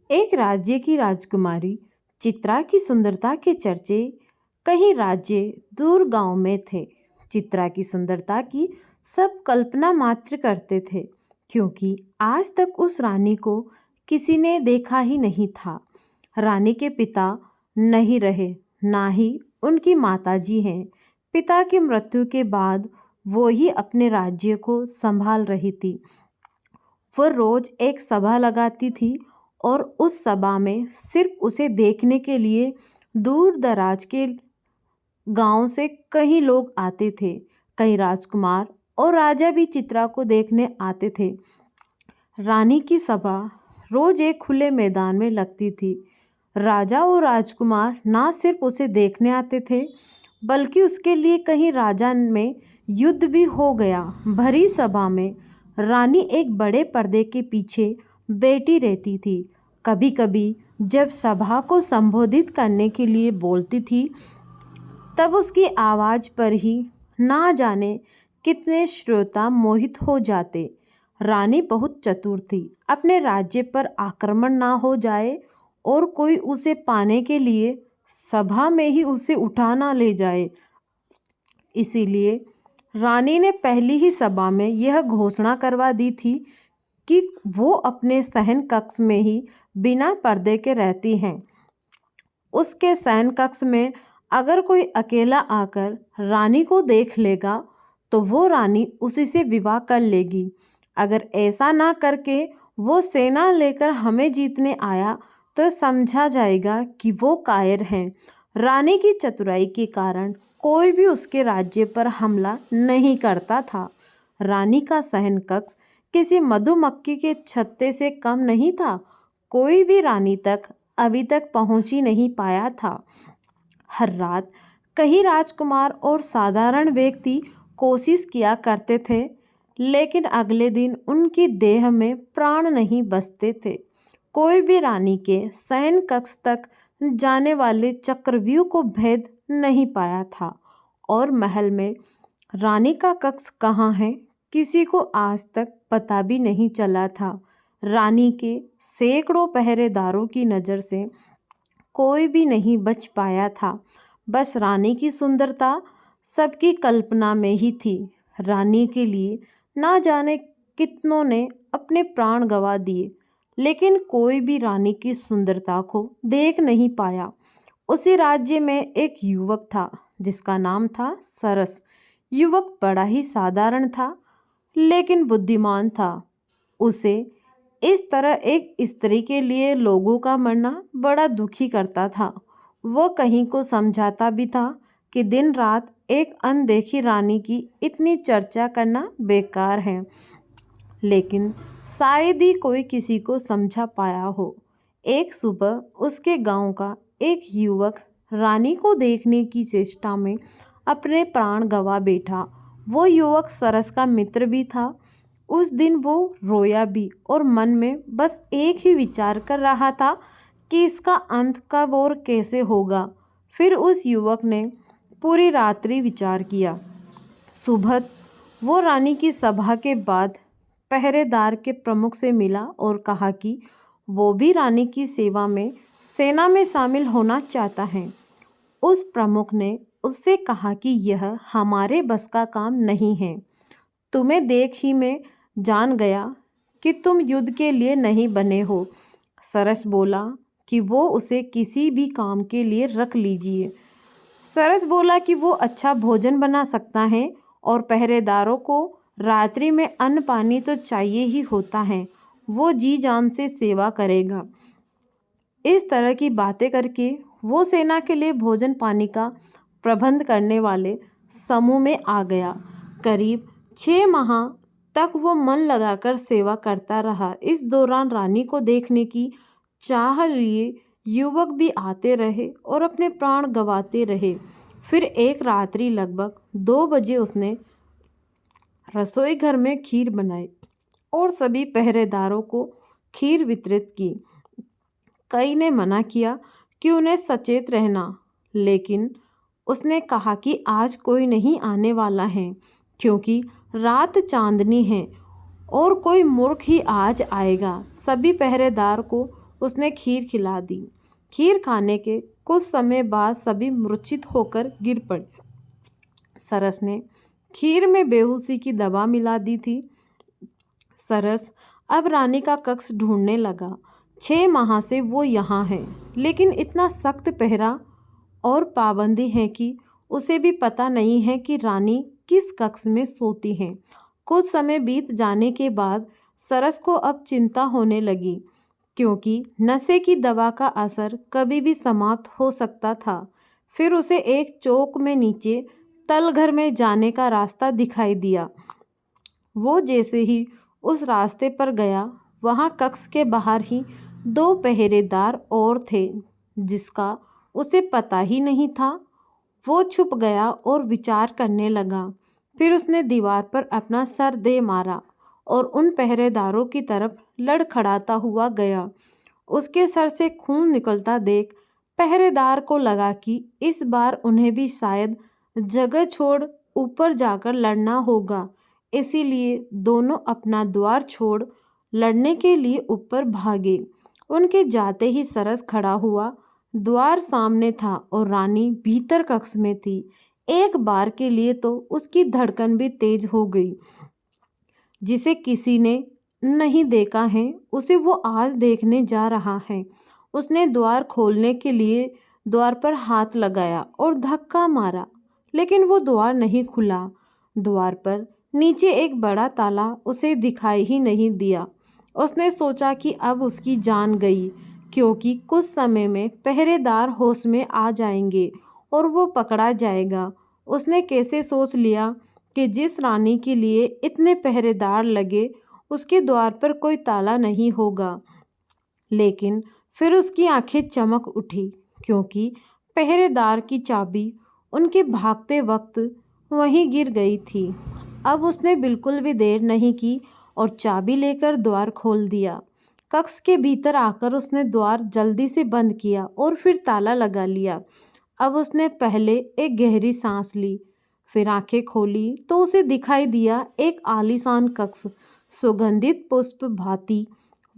एक राज्य की राजकुमारी चित्रा की सुंदरता के चर्चे कहीं राज्य दूर गांव में थे। चित्रा की सुंदरता की सब कल्पना मात्र करते थे, क्योंकि आज तक उस रानी को किसी ने देखा ही नहीं था। रानी के पिता नहीं रहे, ना ही उनकी माताजी हैं। पिता की मृत्यु के बाद वो ही अपने राज्य को संभाल रही थी। वह रोज एक सभा लगाती थी और उस सभा में सिर्फ उसे देखने के लिए दूर दराज के गांव से कई लोग आते थे। कई राजकुमार और राजा भी चित्रा को देखने आते थे। रानी की सभा रोज एक खुले मैदान में लगती थी। राजा और राजकुमार ना सिर्फ उसे देखने आते थे, बल्कि उसके लिए कहीं राजा में युद्ध भी हो गया। भरी सभा में रानी एक बड़े पर्दे के पीछे बैठी रहती थी। कभी कभी जब सभा को संबोधित करने के लिए बोलती थी, तब उसकी आवाज़ पर ही ना जाने कितने श्रोता मोहित हो जाते। रानी बहुत चतुर थी। अपने राज्य पर आक्रमण ना हो जाए और कोई उसे पाने के लिए सभा में ही उसे उठा ना ले जाए, इसीलिए रानी ने पहली ही सभा में यह घोषणा करवा दी थी कि वो अपने शयन कक्ष में ही बिना पर्दे के रहती हैं। उसके शयन कक्ष में अगर कोई अकेला आकर रानी को देख लेगा तो वो रानी उसी से विवाह कर लेगी। अगर ऐसा ना करके वो सेना लेकर हमें जीतने आया तो समझा जाएगा कि वो कायर हैं। रानी की चतुराई के कारण कोई भी उसके राज्य पर हमला नहीं करता था। रानी का शयन कक्ष किसी मधुमक्खी के छत्ते से कम नहीं था। कोई भी रानी तक अभी तक पहुंच ही नहीं पाया था। हर रात कई राजकुमार और साधारण व्यक्ति कोशिश किया करते थे, लेकिन अगले दिन उनकी देह में प्राण नहीं बचते थे। कोई भी रानी के शयन कक्ष तक जाने वाले चक्रव्यूह को भेद नहीं पाया था। और महल में रानी का कक्ष कहाँ है, किसी को आज तक पता भी नहीं चला था। रानी के सैकड़ों पहरेदारों की नज़र से कोई भी नहीं बच पाया था। बस रानी की सुंदरता सबकी कल्पना में ही थी। रानी के लिए ना जाने कितनों ने अपने प्राण गंवा दिए, लेकिन कोई भी रानी की सुंदरता को देख नहीं पाया। उसी राज्य में एक युवक था जिसका नाम था सरस। युवक बड़ा ही साधारण था, लेकिन बुद्धिमान था। उसे इस तरह एक स्त्री के लिए लोगों का मरना बड़ा दुखी करता था। वो कहीं को समझाता भी था कि दिन रात एक अनदेखी रानी की इतनी चर्चा करना बेकार है, लेकिन शायद ही कोई किसी को समझा पाया हो। एक सुबह उसके गांव का एक युवक रानी को देखने की चेष्टा में अपने प्राण गंवा बैठा। वो युवक सरस का मित्र भी था। उस दिन वो रोया भी और मन में बस एक ही विचार कर रहा था कि इसका अंत कब और कैसे होगा। फिर उस युवक ने पूरी रात्रि विचार किया। सुबह वो रानी की सभा के बाद पहरेदार के प्रमुख से मिला और कहा कि वो भी रानी की सेना में शामिल होना चाहता है। उस प्रमुख ने उससे कहा कि यह हमारे बस का काम नहीं है। तुम्हें देख ही मैं जान गया कि तुम युद्ध के लिए नहीं बने हो। सरस बोला कि वो उसे किसी भी काम के लिए रख लीजिए। सरस बोला कि वो अच्छा भोजन बना सकता है और पहरेदारों को रात्रि में अन्न पानी तो चाहिए ही होता है। वो जी जान से सेवा करेगा। इस तरह की बातें करके वो सेना के लिए भोजन पानी का प्रबंध करने वाले समूह में आ गया। करीब 6 माह तक वो मन लगाकर सेवा करता रहा। इस दौरान रानी को देखने की चाह लिए युवक भी आते रहे और अपने प्राण गंवाते रहे। फिर एक रात्रि लगभग 2 बजे उसने रसोई घर में खीर बनाई और सभी पहरेदारों को खीर वितरित की। कई ने मना किया कि उन्हें सचेत रहना, लेकिन उसने कहा कि आज कोई नहीं आने वाला है, क्योंकि रात चांदनी है और कोई मूर्ख ही आज आएगा। सभी पहरेदार को उसने खीर खिला दी। खीर खाने के कुछ समय बाद सभी मूर्छित होकर गिर पड़े। सरस ने खीर में बेहोशी की दवा मिला दी थी। सरस अब रानी का कक्ष ढूंढने लगा। 6 माह से वो यहाँ है, लेकिन इतना सख्त पहरा और पाबंदी है कि उसे भी पता नहीं है कि रानी किस कक्ष में सोती है। कुछ समय बीत जाने के बाद सरस को अब चिंता होने लगी, क्योंकि नशे की दवा का असर कभी भी समाप्त हो सकता था। फिर उसे एक चौक में नीचे तलघर में जाने का रास्ता दिखाई दिया। वो जैसे ही उस रास्ते पर गया, वहाँ कक्ष के बाहर ही 2 पहरेदार और थे, जिसका उसे पता ही नहीं था। वो छुप गया और विचार करने लगा। फिर उसने दीवार पर अपना सर दे मारा और उन पहरेदारों की तरफ लड़खड़ाता हुआ गया। उसके सर से खून निकलता देख पहरेदार को लगा कि इस बार उन्हें भी शायद जगह छोड़ ऊपर जाकर लड़ना होगा। इसीलिए दोनों अपना द्वार छोड़ लड़ने के लिए ऊपर भागे। उनके जाते ही सरस खड़ा हुआ। द्वार सामने था और रानी भीतर कक्ष में थी। एक बार के लिए तो उसकी धड़कन भी तेज हो गई। जिसे किसी ने नहीं देखा है, उसे वो आज देखने जा रहा है। उसने द्वार खोलने के लिए द्वार पर हाथ लगाया और धक्का मारा, लेकिन वो द्वार नहीं खुला। द्वार पर नीचे एक बड़ा ताला उसे दिखाई ही नहीं दिया। उसने सोचा कि अब उसकी जान गई, क्योंकि कुछ समय में पहरेदार होश में आ जाएंगे और वो पकड़ा जाएगा। उसने कैसे सोच लिया कि जिस रानी के लिए इतने पहरेदार लगे, उसके द्वार पर कोई ताला नहीं होगा। लेकिन फिर उसकी आंखें चमक उठी, क्योंकि पहरेदार की चाबी उनके भागते वक्त वहीं गिर गई थी। अब उसने बिल्कुल भी देर नहीं की और चाबी लेकर द्वार खोल दिया। कक्ष के भीतर आकर उसने द्वार जल्दी से बंद किया और फिर ताला लगा लिया। अब उसने पहले एक गहरी सांस ली, फिर आंखें खोली तो उसे दिखाई दिया एक आलीशान कक्ष, सुगंधित पुष्प भांति।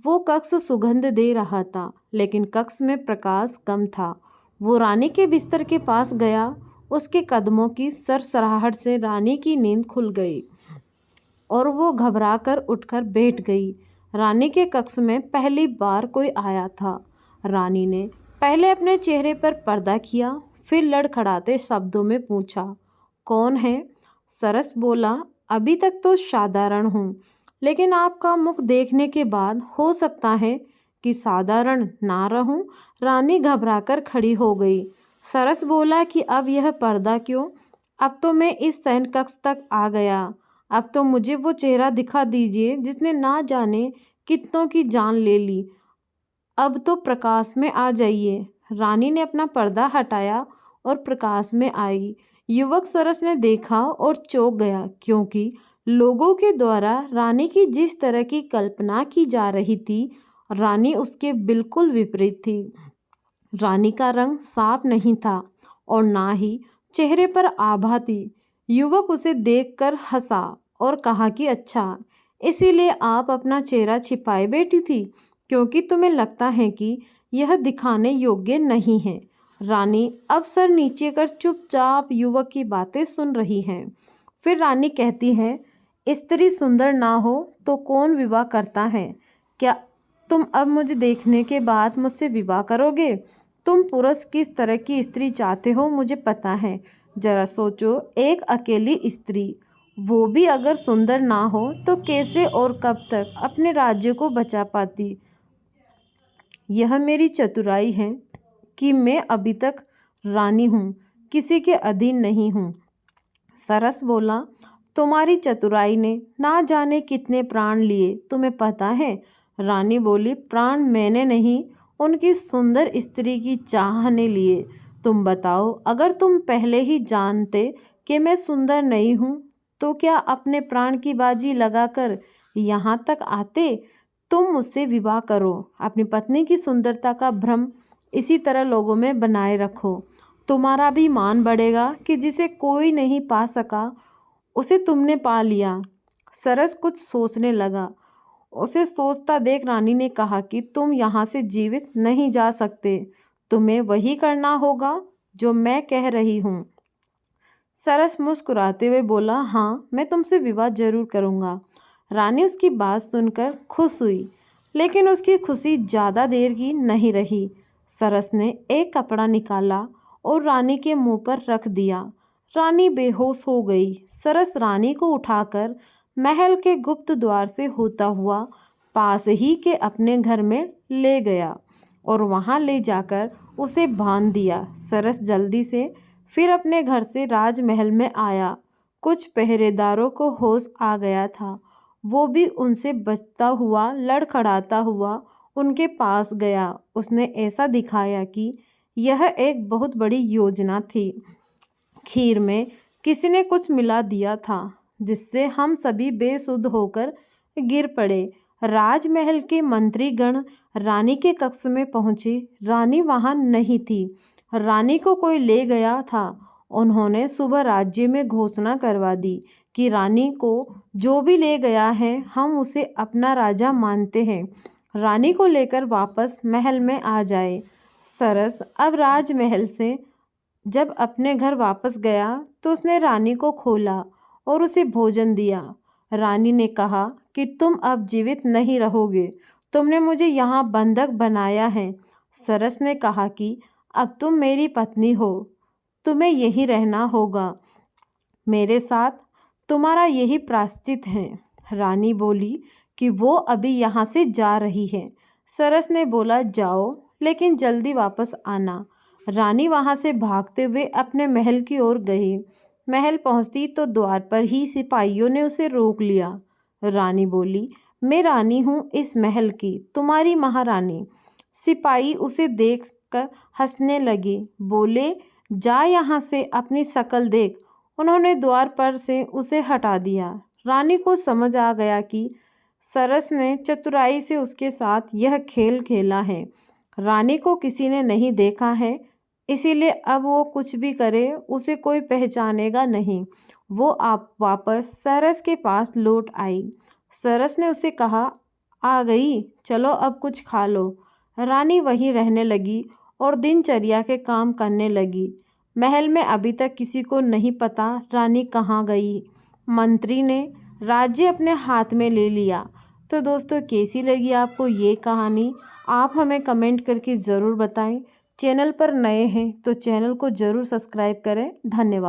वो कक्ष सुगंध दे रहा था, लेकिन कक्ष में प्रकाश कम था। वो रानी के बिस्तर के पास गया। उसके कदमों की सरसराहट से रानी की नींद खुल गई और वो घबराकर उठकर बैठ गई। रानी के कक्ष में पहली बार कोई आया था। रानी ने पहले अपने चेहरे पर पर्दा किया, फिर लड़खड़ाते शब्दों में पूछा, कौन है? सरस बोला, अभी तक तो साधारण हूँ, लेकिन आपका मुख देखने के बाद हो सकता है कि साधारण ना रहूं। रानी घबराकर खड़ी हो गई। सरस बोला कि अब यह पर्दा क्यों? अब तो मैं इस शयन कक्ष तक आ गया। अब तो मुझे वो चेहरा दिखा दीजिए जिसने ना जाने कितनों की जान ले ली। अब तो प्रकाश में आ जाइए। रानी ने अपना पर्दा हटाया और प्रकाश में आई। युवक सरस ने देखा और चौंक गया, क्योंकि लोगों के द्वारा रानी की जिस तरह की कल्पना की जा रही थी, रानी उसके बिल्कुल विपरीत थी। रानी का रंग साफ नहीं था और ना ही चेहरे पर आभा थी। युवक उसे देखकर हंसा और कहा कि अच्छा, इसीलिए आप अपना चेहरा छिपाए बैठी थी, क्योंकि तुम्हें लगता है कि यह दिखाने योग्य नहीं है। रानी अब सर नीचे कर चुपचाप युवक की बातें सुन रही है। फिर रानी कहती है, स्त्री सुंदर ना हो तो कौन विवाह करता है? क्या तुम अब मुझे देखने के बाद मुझसे विवाह करोगे? तुम पुरुष किस तरह की स्त्री चाहते हो मुझे पता है। जरा सोचो, एक अकेली स्त्री, वो भी अगर सुंदर ना हो, तो कैसे और कब तक अपने राज्य को बचा पाती? यह मेरी चतुराई है कि मैं अभी तक रानी हूँ, किसी के अधीन नहीं हूँ। सरस बोला, तुम्हारी चतुराई ने ना जाने कितने प्राण लिए, तुम्हें पता है? रानी बोली, प्राण मैंने नहीं, उनकी सुंदर स्त्री की चाह ने लिए। तुम बताओ, अगर तुम पहले ही जानते कि मैं सुंदर नहीं हूँ, तो क्या अपने प्राण की बाजी लगाकर यहाँ तक आते? तुम मुझसे विवाह करो। अपनी पत्नी की सुंदरता का भ्रम इसी तरह लोगों में बनाए रखो। तुम्हारा भी मान बढ़ेगा कि जिसे कोई नहीं पा सका, उसे तुमने पा लिया। सरस कुछ सोचने लगा। उसे सोचता देख रानी ने कहा कि तुम यहाँ से जीवित नहीं जा सकते, तुम्हें वही करना होगा जो मैं कह रही हूँ। सरस मुस्कुराते हुए बोला, हाँ, मैं तुमसे विवाह जरूर करूँगा। रानी उसकी बात सुनकर खुश हुई, लेकिन उसकी खुशी ज़्यादा देर की नहीं रही। सरस ने एक कपड़ा निकाला और रानी के मुंह पर रख दिया। रानी बेहोश हो गई। सरस रानी को उठाकर महल के गुप्त द्वार से होता हुआ पास ही के अपने घर में ले गया और वहां ले जाकर उसे बांध दिया। सरस जल्दी से फिर अपने घर से राजमहल में आया। कुछ पहरेदारों को होश आ गया था। वो भी उनसे बचता हुआ लड़खड़ाता हुआ उनके पास गया। उसने ऐसा दिखाया कि यह एक बहुत बड़ी योजना थी। खीर में किसी ने कुछ मिला दिया था, जिससे हम सभी बेसुध होकर गिर पड़े। राजमहल के मंत्रीगण रानी के कक्ष में पहुंचे। रानी वहां नहीं थी। रानी को कोई ले गया था। उन्होंने सुबह राज्य में घोषणा करवा दी कि रानी को जो भी ले गया है हम उसे अपना राजा मानते हैं। रानी को लेकर वापस महल में आ जाए। सरस अब राजमहल से जब अपने घर वापस गया तो उसने रानी को खोला और उसे भोजन दिया। रानी ने कहा कि तुम अब जीवित नहीं रहोगे, तुमने मुझे यहाँ बंधक बनाया है। सरस ने कहा कि अब तुम मेरी पत्नी हो, तुम्हें यहीं रहना होगा, मेरे साथ तुम्हारा यही प्रायश्चित है। रानी बोली कि वो अभी यहाँ से जा रही है। सरस ने बोला, जाओ, लेकिन जल्दी वापस आना। रानी वहाँ से भागते हुए अपने महल की ओर गई। महल पहुँचती तो द्वार पर ही सिपाहियों ने उसे रोक लिया। रानी बोली, मैं रानी हूँ इस महल की, तुम्हारी महारानी। सिपाही उसे देख कर हंसने लगे, बोले, जा यहाँ से, अपनी शक्ल देख। उन्होंने द्वार पर से उसे हटा दिया। रानी को समझ आ गया कि सरस ने चतुराई से उसके साथ यह खेल खेला है। रानी को किसी ने नहीं देखा है, इसीलिए अब वो कुछ भी करे उसे कोई पहचानेगा नहीं। वो आप वापस सरस के पास लौट आई। सरस ने उसे कहा, आ गई, चलो अब कुछ खा लो। रानी वहीं रहने लगी और दिनचर्या के काम करने लगी। महल में अभी तक किसी को नहीं पता रानी कहाँ गई। मंत्री ने राज्य अपने हाथ में ले लिया। तो दोस्तों, कैसी लगी आपको ये कहानी? आप हमें कमेंट करके ज़रूर बताएं। चैनल पर नए हैं तो चैनल को ज़रूर सब्सक्राइब करें। धन्यवाद।